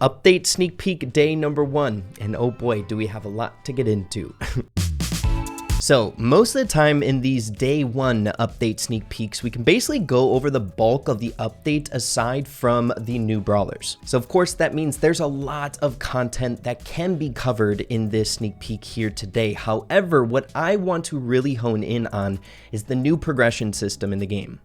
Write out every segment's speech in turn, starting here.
Update sneak peek day number 1, and oh boy, do we have a lot to get into. So most of the time in these day 1 update sneak peeks, we can basically go over the bulk of the update aside from the new brawlers. So of course that means there's a lot of content that can be covered in this sneak peek here today. However, what I want to really hone in on is the new progression system in the game.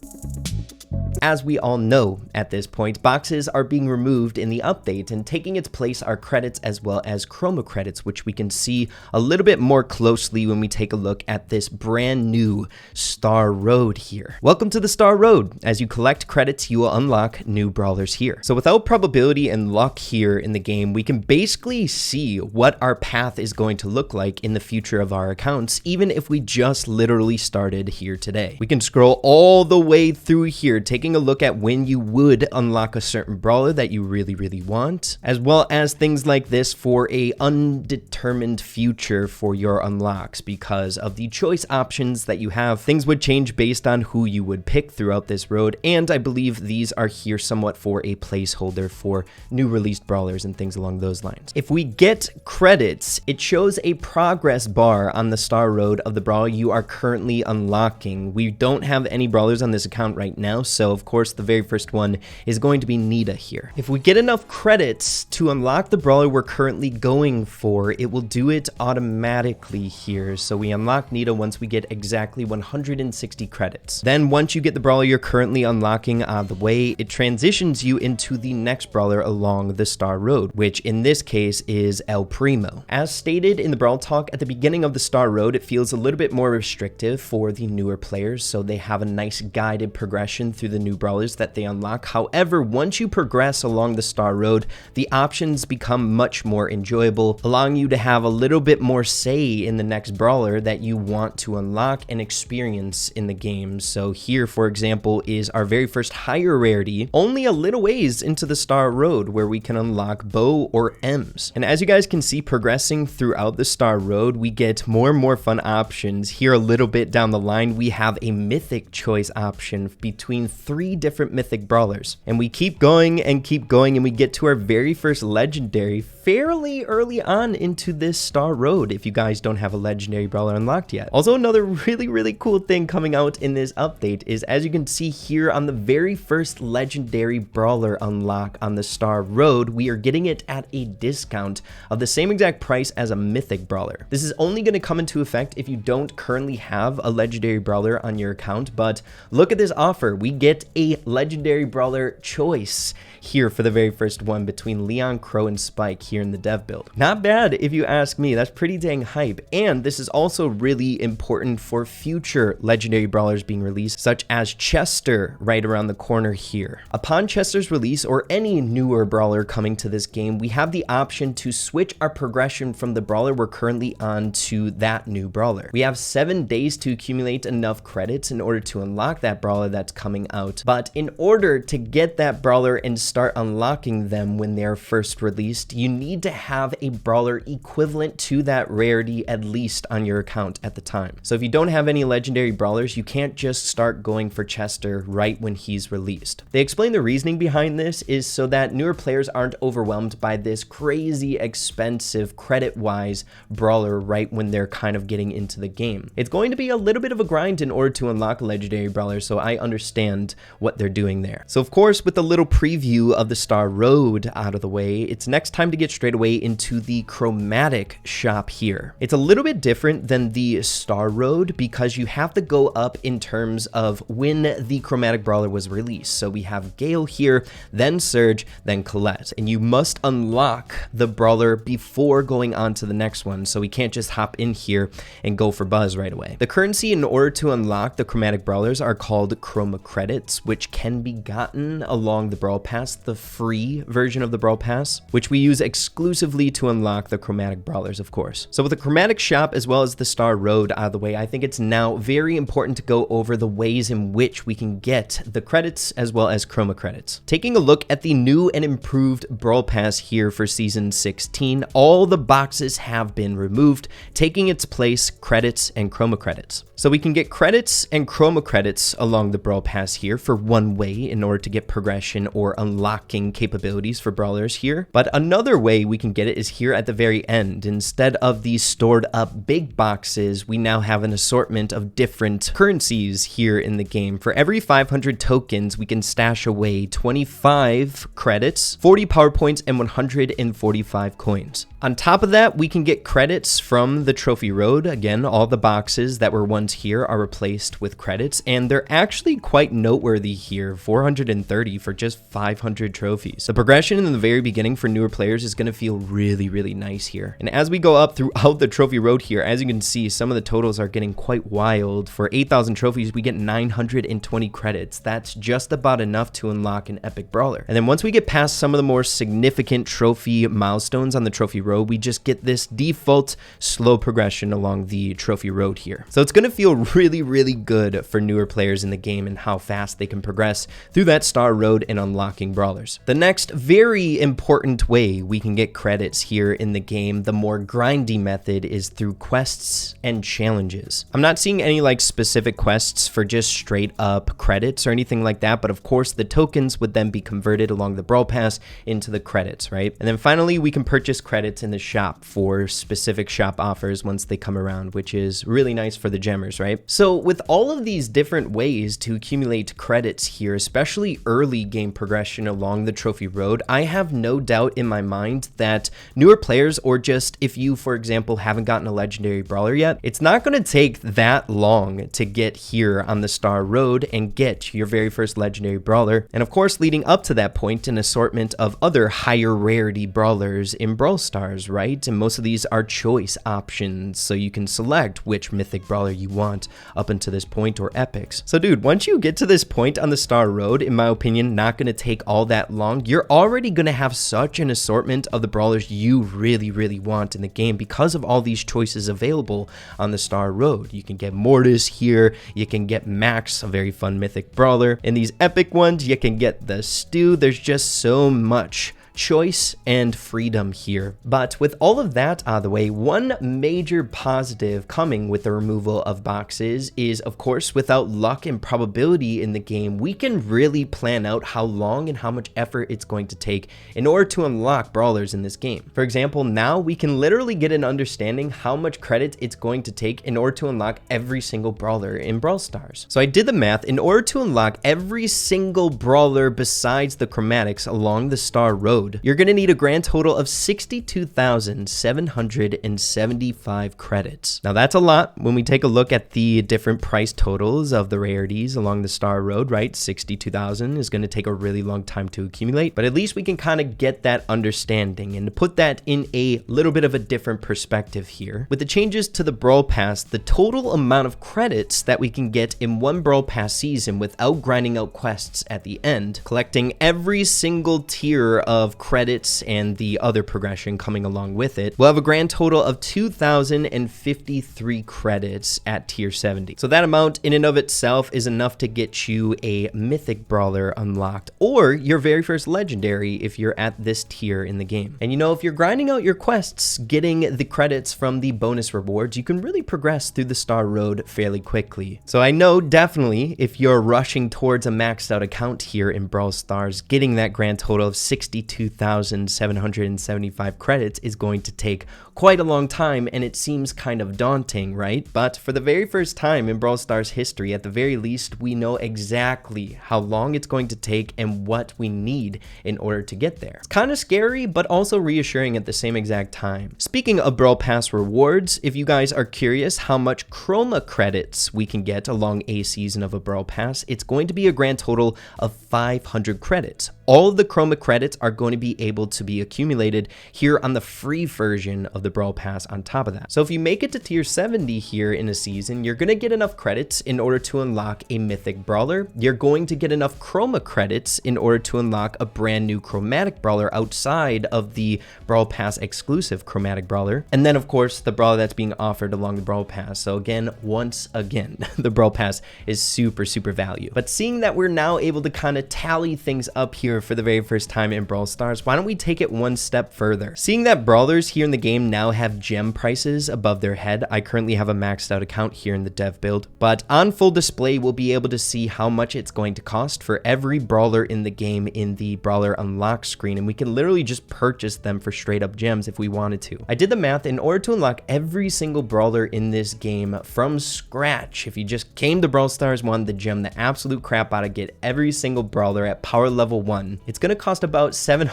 As we all know at this point, boxes are being removed in the update, and taking its place are credits as well as chroma credits, which we can see a little bit more closely when we take a look at this brand new Star Road here. Welcome to the Star Road. As you collect credits, you will unlock new brawlers here. So without probability and luck here in the game, we can basically see what our path is going to look like in the future of our accounts, even if we just literally started here today. We can scroll all the way through here, taking a look at when you would unlock a certain brawler that you really want, as well as things like this for a undetermined future for your unlocks. Because of the choice options that you have, things would change based on who you would pick throughout this road, and I believe these are here somewhat for a placeholder for new released brawlers and things along those lines. If we get credits, it shows a progress bar on the Star Road of the brawler you are currently unlocking. We don't have any brawlers on this account right now, so of course the very first one is going to be Nita here. If we get enough credits to unlock the brawler we're currently going for, it will do it automatically here. So we unlock Nita once we get exactly 160 credits. Then once you get the brawler you're currently unlocking out of the way, it transitions you into the next brawler along the Star Road, which in this case is El Primo. As stated in the Brawl Talk at the beginning of the Star Road, it feels a little bit more restrictive for the newer players, so they have a nice guided progression through the new brawlers that they unlock. However, once you progress along the Star Road, the options become much more enjoyable, allowing you to have a little bit more say in the next brawler that you want to unlock and experience in the game. So here, for example, is our very first higher rarity, only a little ways into the Star Road, where we can unlock Bo or Ems. And as you guys can see, progressing throughout the Star Road, we get more and more fun options. Here a little bit down the line, we have a mythic choice option between 3 different mythic brawlers, and we keep going and we get to our very first legendary fairly early on into this Star Road if you guys don't have a legendary brawler unlocked yet. Also, another really cool thing coming out in this update is, as you can see here on the very first legendary brawler unlock on the Star Road, we are getting it at a discount of the same exact price as a mythic brawler. This is only going to come into effect if you don't currently have a legendary brawler on your account, but look at this offer. We get a legendary brawler choice here for the very first one between Leon, Crow, and Spike here in the dev build. Not bad if you ask me. That's pretty dang hype. And this is also really important for future legendary brawlers being released, such as Chester right around the corner here. Upon Chester's release, or any newer brawler coming to this game, we have the option to switch our progression from the brawler we're currently on to that new brawler. We have 7 days to accumulate enough credits in order to unlock that brawler that's coming out, but in order to get that brawler and start unlocking them when they're first released, you need to have a brawler equivalent to that rarity at least on your account at the time. So if you don't have any legendary brawlers, you can't just start going for Chester right when he's released. They explain the reasoning behind this is so that newer players aren't overwhelmed by this crazy expensive credit-wise brawler right when they're kind of getting into the game. It's going to be a little bit of a grind in order to unlock a legendary brawler, so I understand what they're doing there. So of course, with a little preview of the Star Road out of the way, it's next time to get straight away into the chromatic shop here. It's a little bit different than the Star Road because you have to go up in terms of when the chromatic brawler was released. So we have Gale here, then Surge, then Colette, and you must unlock the brawler before going on to the next one, so we can't just hop in here and go for Buzz right away. The currency in order to unlock the chromatic brawlers are called chroma credits, which can be gotten along the Brawl Pass, the free version of the Brawl Pass, which we use exclusively to unlock the chromatic brawlers, of course. So with the chromatic shop as well as the Star Road out of the way, I think it's now very important to go over the ways in which we can get the credits as well as chroma credits. Taking a look at the new and improved Brawl Pass here for Season 16, all the boxes have been removed, taking its place credits and chroma credits. So we can get credits and chroma credits along the Brawl Pass here here for one way in order to get progression or unlocking capabilities for brawlers here. But another way we can get it is here at the very end. Instead of these stored up big boxes, we now have an assortment of different currencies here in the game. For every 500 tokens, we can stash away 25 credits, 40 power points, and 145 coins. On top of that, we can get credits from the trophy road. Again, all the boxes that were once here are replaced with credits, and they're actually quite noteworthy here, 430 for just 500 trophies. The progression in the very beginning for newer players is going to feel really, really nice here. And as we go up throughout the trophy road here, as you can see, some of the totals are getting quite wild. For 8,000 trophies, we get 920 credits. That's just about enough to unlock an epic brawler. And then once we get past some of the more significant trophy milestones on the trophy road, we just get this default slow progression along the trophy road here. So it's going to feel really, really good for newer players in the game and how fast they can progress through that star road and unlocking brawlers. The next very important way we can get credits here in the game, the more grindy method, is through quests and challenges. I'm not seeing any like specific quests for just straight up credits or anything like that, but of course the tokens would then be converted along the Brawl Pass into the credits, right? And then finally we can purchase credits in the shop for specific shop offers once they come around, which is really nice for the gemmers, right? So with all of these different ways to accumulate credits here, especially early game progression along the trophy road, I have no doubt in my mind that newer players, or just if you, for example, haven't gotten a legendary brawler yet, it's not going to take that long to get here on the star road and get your very first legendary brawler. And of course, leading up to that point, an assortment of other higher rarity brawlers in Brawl Stars, right? And most of these are choice options, so you can select which mythic brawler you want up until this point, or epics. So dude, once you get to this point on the star road, in my opinion, not going to take all that long. You're already going to have such an assortment of the brawlers you really, really want in the game because of all these choices available on the star road. You can get Mortis here, you can get Max, a very fun mythic brawler. In these epic ones, you can get the Stu. There's just so much choice and freedom here. But with all of that out of the way, one major positive coming with the removal of boxes is, of course, without luck and probability in the game, we can really plan out how long and how much effort it's going to take in order to unlock brawlers in this game. For example, now we can literally get an understanding how much credit it's going to take in order to unlock every single brawler in Brawl Stars. So I did the math. In order to unlock every single brawler besides the chromatics along the star road, you're going to need a grand total of 62,775 credits. Now that's a lot when we take a look at the different price totals of the rarities along the star road, right? 62,000 is going to take a really long time to accumulate, but at least we can kind of get that understanding. And to put that in a little bit of a different perspective here, with the changes to the Brawl Pass, the total amount of credits that we can get in one Brawl Pass season without grinding out quests at the end, collecting every single tier of credits and the other progression coming along with it, we'll have a grand total of 2,053 credits at tier 70. So that amount in and of itself is enough to get you a mythic brawler unlocked, or your very first legendary if you're at this tier in the game. And you know, if you're grinding out your quests, getting the credits from the bonus rewards, you can really progress through the star road fairly quickly. So I know definitely if you're rushing towards a maxed out account here in Brawl Stars, getting that grand total of 62,775 credits is going to take quite a long time, and it seems kind of daunting, right? But for the very first time in Brawl Stars history, at the very least, we know exactly how long it's going to take and what we need in order to get there. It's kind of scary, but also reassuring at the same exact time. Speaking of Brawl Pass rewards, if you guys are curious how much chroma credits we can get along a season of a Brawl Pass, it's going to be a grand total of 500 credits. All of the chroma credits are going to be able to be accumulated here on the free version of the Brawl Pass on top of that. So if you make it to tier 70 here in a season, you're going to get enough credits in order to unlock a mythic brawler. You're going to get enough chroma credits in order to unlock a brand new chromatic brawler outside of the Brawl Pass exclusive chromatic brawler. And then of course the brawler that's being offered along the Brawl Pass. So again, once again, the Brawl Pass is super value. But seeing that we're now able to kind of tally things up here for the very first time in Brawl Stars, Stars, why don't we take it one step further? Seeing that brawlers here in the game now have gem prices above their head, I currently have a maxed out account here in the dev build, but on full display, we'll be able to see how much it's going to cost for every brawler in the game in the brawler unlock screen, and we can literally just purchase them for straight up gems if we wanted to. I did the math. In order to unlock every single brawler in this game from scratch, if you just came to Brawl Stars 1, the gem the absolute crap out of, get every single brawler at power level 1, it's going to cost about $702.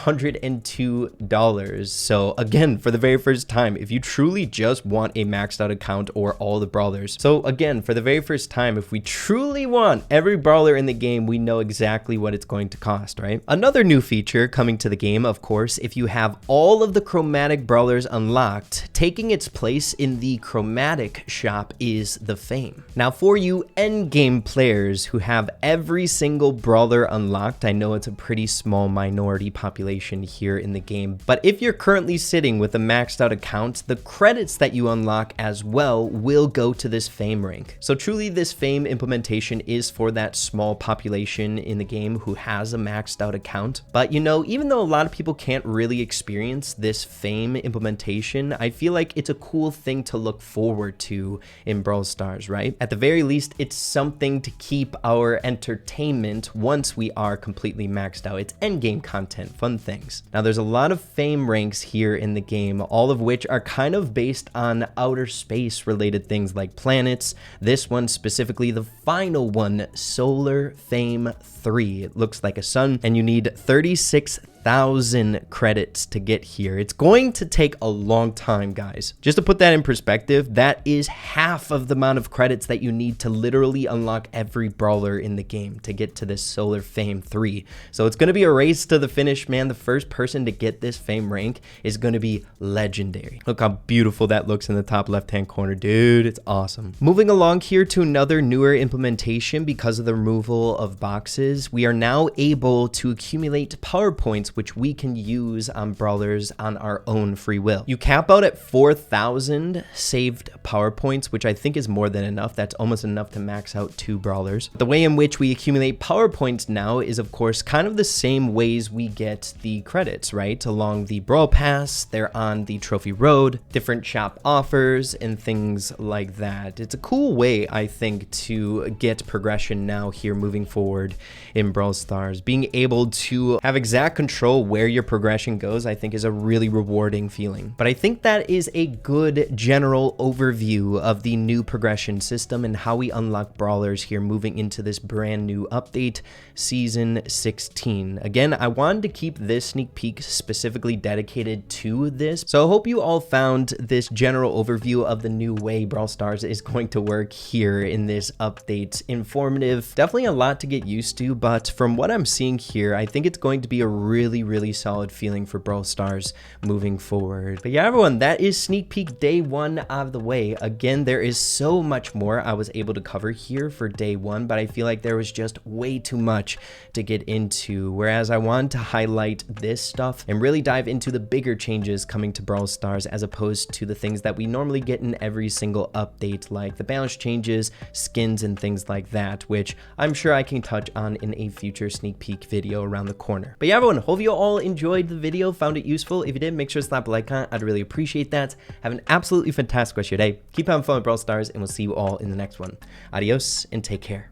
So again, for the very first time, if you truly just want a maxed out account or all the brawlers. So again, for the very first time, if we truly want every brawler in the game, we know exactly what it's going to cost, right? Another new feature coming to the game, of course, if you have all of the chromatic brawlers unlocked, taking its place in the chromatic shop is the fame. Now for you endgame players who have every single brawler unlocked, I know it's a pretty small minority population here in the game, but if you're currently sitting with a maxed out account, the credits that you unlock as well will go to this fame rank. So truly this fame implementation is for that small population in the game who has a maxed out account. But you know, even though a lot of people can't really experience this fame implementation, I feel like it's a cool thing to look forward to in Brawl Stars, right? At the very least, it's something to keep our entertainment once we are completely maxed out. It's endgame content, fun things. Now there's a lot of fame ranks here in the game, all of which are kind of based on outer space related things like planets. This one specifically, the final one, Solar Fame 3. It looks like a sun, and you need 36,000 credits to get here. It's going to take a long time, guys. Just to put that in perspective, that is half of the amount of credits that you need to literally unlock every brawler in the game to get to this Solar Fame 3. So it's going to be a race to the finish, man. The first person to get this fame rank is going to be legendary. Look how beautiful that looks in the top left-hand corner, dude. It's awesome. Moving along here to another newer implementation because of the removal of boxes, we are now able to accumulate power points, which we can use on brawlers on our own free will. You cap out at 4,000 saved power points, which I think is more than enough. That's almost enough to max out 2 brawlers. The way in which we accumulate power points now is, of course, kind of the same ways we get the credits, right? Along the Brawl Pass, they're on the Trophy Road, different shop offers, and things like that. It's a cool way, I think, to get progression now here moving forward in Brawl Stars. Being able to have exact control where your progression goes, I think, is a really rewarding feeling. But I think that is a good general overview of the new progression system and how we unlock brawlers here moving into this brand new update, Season 16. Again, I wanted to keep this sneak peek specifically dedicated to this, so I hope you all found this general overview of the new way Brawl Stars is going to work here in this update informative. Definitely a lot to get used to, but from what I'm seeing here, I think it's going to be a really solid feeling for Brawl Stars moving forward. But yeah, everyone, that is sneak peek day 1 out of the way. Again, there is so much more I was able to cover here for day 1, but I feel like there was just way too much to get into, whereas I wanted to highlight this stuff and really dive into the bigger changes coming to Brawl Stars as opposed to the things that we normally get in every single update, like the balance changes, skins, and things like that, which I'm sure I can touch on in a future sneak peek video around the corner. But yeah, everyone, hope you all enjoyed the video, found it useful. If you did, make sure to slap a like on it. I'd really appreciate that. Have an absolutely fantastic rest of your day. Keep having fun with Brawl Stars, and we'll see you all in the next one. Adios, and take care.